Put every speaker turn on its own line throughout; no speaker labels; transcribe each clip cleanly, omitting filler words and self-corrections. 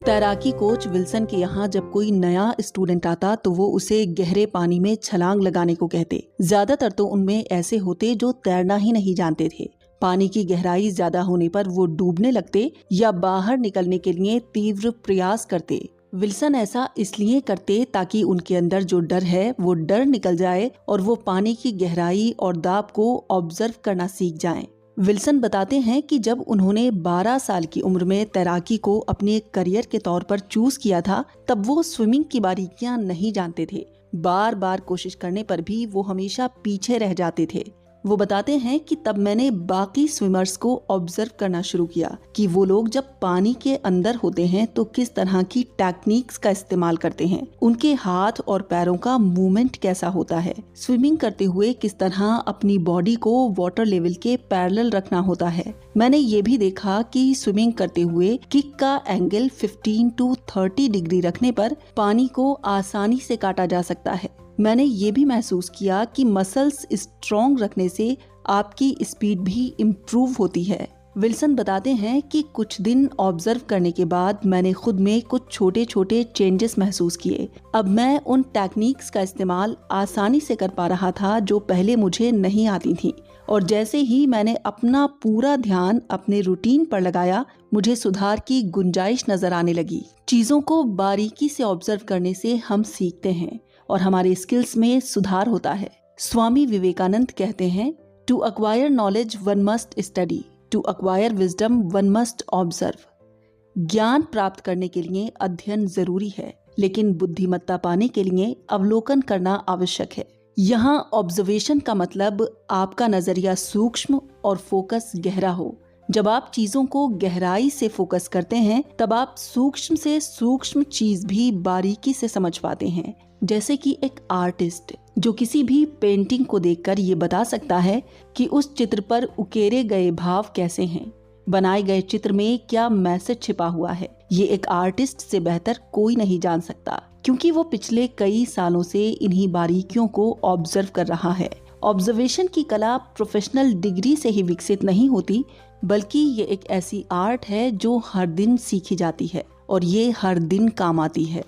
तैराकी coach Wilson के यहाँ जब कोई नया स्टूडेंट आता तो वो उसे गहरे पानी में छलांग लगाने को कहते। ज्यादातर तो उनमें ऐसे होते जो तैरना ही नहीं जानते थे। पानी की गहराई ज्यादा होने पर वो डूबने लगते या बाहर निकलने के लिए तीव्र प्रयास करते। विल्सन ऐसा इसलिए करते ताकि उनके अंदर जो डर है वो डर निकल जाए और वो पानी की गहराई और दाब को ऑब्जर्व करना सीख जाएं। विल्सन बताते हैं कि जब उन्होंने 12 साल की उम्र में तैराकी को अपने करियर के तौर पर चूज किया था तब वो स्विमिंग की बारीकियां नहीं जानते थे। बार बार कोशिश करने पर भी वो हमेशा पीछे रह जाते थे। वो बताते हैं कि तब मैंने बाकी स्विमर्स को ऑब्जर्व करना शुरू किया कि वो लोग जब पानी के अंदर होते हैं तो किस तरह की टेक्निक्स का इस्तेमाल करते हैं, उनके हाथ और पैरों का मूवमेंट कैसा होता है, स्विमिंग करते हुए किस तरह अपनी बॉडी को वाटर लेवल के पैरेलल रखना होता है। मैंने ये भी देखा कि स्विमिंग करते हुए किक का एंगल 15 to 30 डिग्री रखने पर पानी को आसानी से काटा जा सकता है। मैंने ये भी महसूस किया कि मसल्स स्ट्रॉन्ग रखने से आपकी स्पीड भी इम्प्रूव होती है। विल्सन बताते हैं कि कुछ दिन ऑब्जर्व करने के बाद मैंने खुद में कुछ छोटे छोटे चेंजेस महसूस किए। अब मैं उन टेक्निक्स का इस्तेमाल आसानी से कर पा रहा था जो पहले मुझे नहीं आती थी, और जैसे ही मैंने अपना पूरा ध्यान अपने रूटीन पर लगाया मुझे सुधार की गुंजाइश नजर आने लगी। चीजों को बारीकी से ऑब्जर्व करने से हम सीखते हैं और हमारे स्किल्स में सुधार होता है। स्वामी विवेकानंद कहते हैं, to acquire knowledge one must study, to acquire wisdom one must observe. ज्ञान प्राप्त करने के लिए अध्ययन जरूरी है, लेकिन बुद्धिमत्ता पाने के लिए अवलोकन करना आवश्यक है। यहाँ ऑब्जर्वेशन का मतलब आपका नजरिया सूक्ष्म और फोकस गहरा हो। जब आप चीजों को गहराई से फोकस करते हैं तब आप सूक्ष्म से सूक्ष्म चीज भी बारीकी से समझ पाते हैं। जैसे कि एक आर्टिस्ट जो किसी भी पेंटिंग को देखकर ये बता सकता है कि उस चित्र पर उकेरे गए भाव कैसे हैं, बनाए गए चित्र में क्या मैसेज छिपा हुआ है। ये एक आर्टिस्ट से बेहतर कोई नहीं जान सकता, क्योंकि वो पिछले कई सालों से इन्हीं बारीकियों को ऑब्जर्व कर रहा है। ऑब्जर्वेशन की कला प्रोफेशनल डिग्री से ही विकसित नहीं होती, बल्कि ये एक ऐसी आर्ट है जो हर दिन सीखी जाती है और ये हर दिन काम आती है।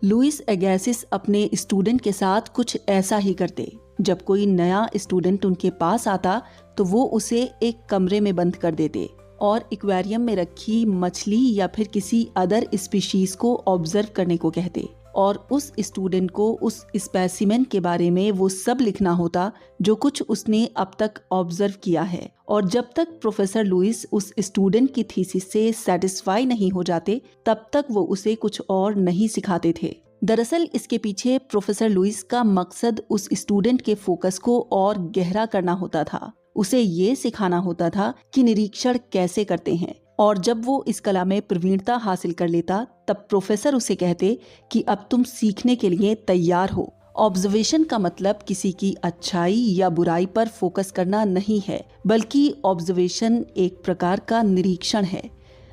लुइस अगेसिस अपने स्टूडेंट के साथ कुछ ऐसा ही करते। जब कोई नया स्टूडेंट उनके पास आता तो वो उसे एक कमरे में बंद कर देते और एक्वेरियम में रखी मछली या फिर किसी अदर स्पीशीज को ऑब्जर्व करने को कहते, और उस स्टूडेंट को उस स्पेसिमेन के बारे में वो सब लिखना होता जो कुछ उसने अब तक ऑब्जर्व किया है। और जब तक प्रोफेसर लुइस उस स्टूडेंट की थीसिस से सेटिस्फाई नहीं हो जाते तब तक वो उसे कुछ और नहीं सिखाते थे। दरअसल इसके पीछे प्रोफेसर लुइस का मकसद उस स्टूडेंट के फोकस को और गहरा करना होता था। उसे ये सिखाना होता था कि निरीक्षण कैसे करते हैं, और जब वो इस कला में प्रवीणता हासिल कर लेता तब प्रोफेसर उसे कहते कि अब तुम सीखने के लिए तैयार हो। ऑब्जर्वेशन का मतलब किसी की अच्छाई या बुराई पर फोकस करना नहीं है, बल्कि ऑब्जर्वेशन एक प्रकार का निरीक्षण है।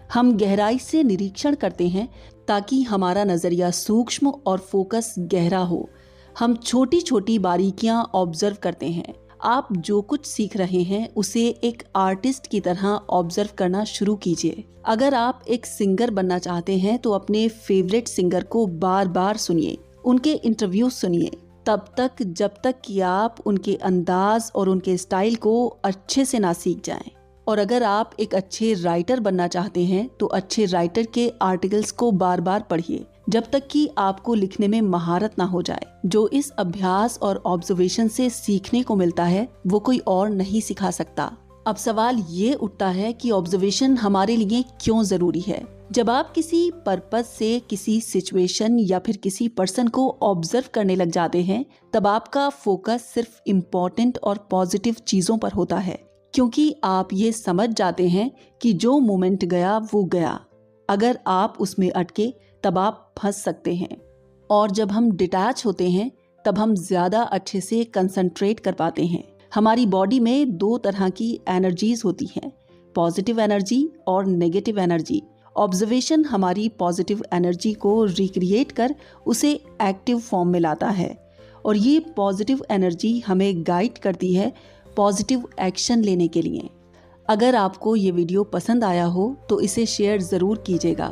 हम गहराई से निरीक्षण करते हैं ताकि हमारा नजरिया सूक्ष्म और फोकस गहरा हो। हम छोटी छोटी बारीकियां ऑब्जर्व करते हैं। आप जो कुछ सीख रहे हैं उसे एक आर्टिस्ट की तरह ऑब्जर्व करना शुरू कीजिए। अगर आप एक सिंगर बनना चाहते हैं तो अपने फेवरेट सिंगर को बार बार सुनिए, उनके इंटरव्यू सुनिए, तब तक जब तक कि आप उनके अंदाज और उनके स्टाइल को अच्छे से ना सीख जाएं। और अगर आप एक अच्छे राइटर बनना चाहते हैं तो अच्छे राइटर के आर्टिकल्स को बार बार पढ़िए जब तक कि आपको लिखने में महारत ना हो जाए। जो इस अभ्यास और ऑब्जर्वेशन से सीखने को मिलता है वो कोई और नहीं सिखा सकता। अब सवाल ये उठता है कि ऑब्जर्वेशन हमारे लिए क्यों जरूरी है। जब आप किसी पर्पस से किसी सिचुएशन या फिर किसी पर्सन को ऑब्जर्व करने लग जाते हैं तब आपका फोकस सिर्फ इम्पोर्टेंट और पॉजिटिव चीजों पर होता है, क्योंकि आप ये समझ जाते हैं कि जो मोमेंट गया वो गया। अगर आप उसमें अटके तब आप फंस सकते हैं, और जब हम डिटैच होते हैं तब हम ज्यादा अच्छे से कंसंट्रेट कर पाते हैं। हमारी बॉडी में दो तरह की एनर्जीज होती हैं, पॉजिटिव एनर्जी और नेगेटिव एनर्जी। ऑब्जर्वेशन हमारी पॉजिटिव एनर्जी को रिक्रिएट कर उसे एक्टिव फॉर्म में लाता है, और ये पॉजिटिव एनर्जी हमें गाइड करती है पॉजिटिव एक्शन लेने के लिए। अगर आपको ये वीडियो पसंद आया हो तो इसे शेयर ज़रूर कीजिएगा